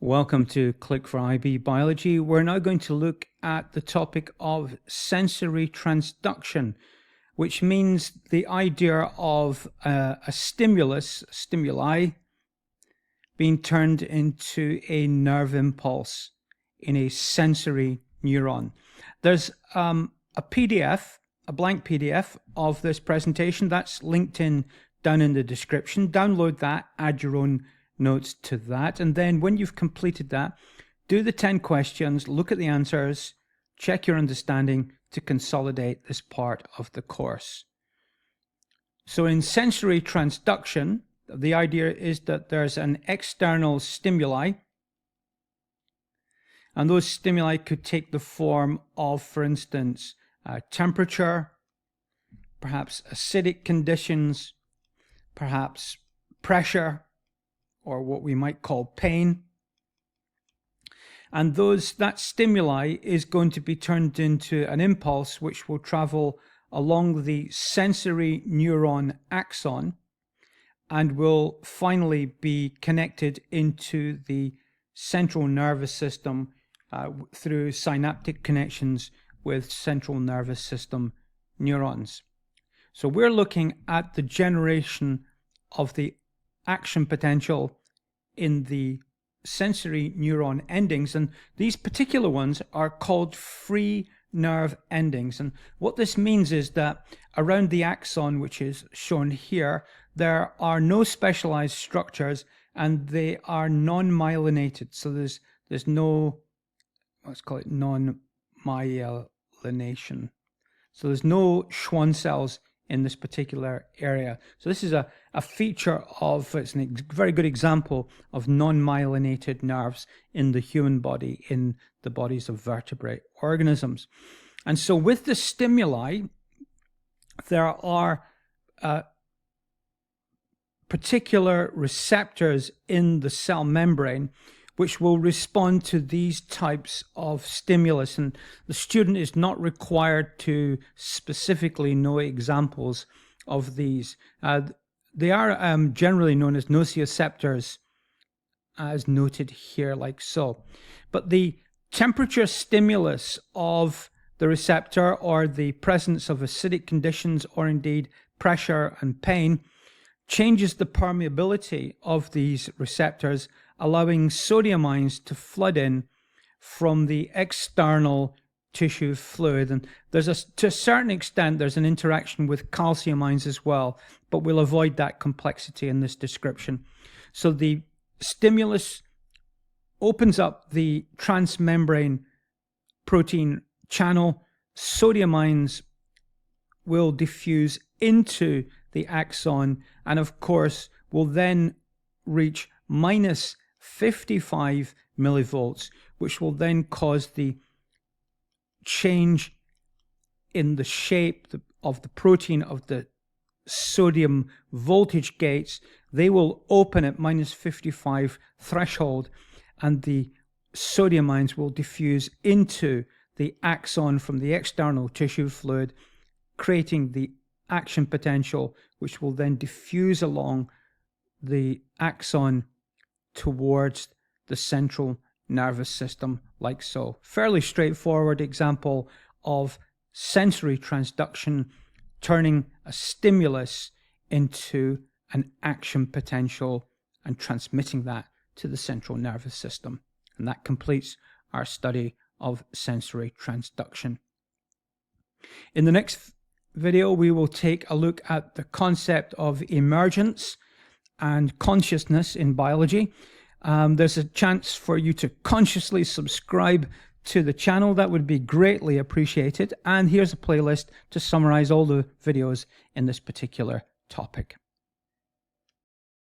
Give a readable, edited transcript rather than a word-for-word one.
Welcome to Click for IB Biology. We're now going to look at the topic of sensory transduction, which means the idea of a stimuli, being turned into a nerve impulse in a sensory neuron. There's a PDF, a blank PDF of this presentation that's linked in down in the description. Download that, add your own notes to that, and then when you've completed that, do the 10 questions, look at the answers, check your understanding to consolidate this part of the course. So in sensory transduction, the idea is that there's an external stimuli, and those stimuli could take the form of, for instance, temperature, perhaps acidic conditions, perhaps pressure, or what we might call pain. And that stimuli is going to be turned into an impulse which will travel along the sensory neuron axon and will finally be connected into the central nervous system through synaptic connections with central nervous system neurons. So we're looking at the generation of the action potential in the sensory neuron endings, and these particular ones are called free nerve endings. And what this means is that around the axon, which is shown here, there are no specialized structures and they are non-myelinated. So there's no, let's call it non-myelination. So there's no Schwann cells in this particular area. So this is a feature of, it's a very good example of non-myelinated nerves in the human body, in the bodies of vertebrate organisms. And so with the stimuli, there are particular receptors in the cell membrane which will respond to these types of stimulus. And the student is not required to specifically know examples of these. They are generally known as nociceptors, as noted here, like so. But the temperature stimulus of the receptor, or the presence of acidic conditions, or indeed pressure and pain, changes the permeability of these receptors, allowing sodium ions to flood in from the external tissue fluid. And to a certain extent, there's an interaction with calcium ions as well, but we'll avoid that complexity in this description. So the stimulus opens up the transmembrane protein channel. Sodium ions will diffuse into the axon, and of course will then reach minus 55 millivolts, which will then cause the change in the shape of the protein of the sodium voltage gates. They will open at minus 55 threshold, and the sodium ions will diffuse into the axon from the external tissue fluid, creating the action potential, which will then diffuse along the axon towards the central nervous system, like so. Fairly straightforward example of sensory transduction, turning a stimulus into an action potential and transmitting that to the central nervous system. And that completes our study of sensory transduction. In the next video, we will take a look at the concept of emergence and consciousness in biology. There's a chance for you to consciously subscribe to the channel. That would be greatly appreciated. And here's a playlist to summarize all the videos in this particular topic.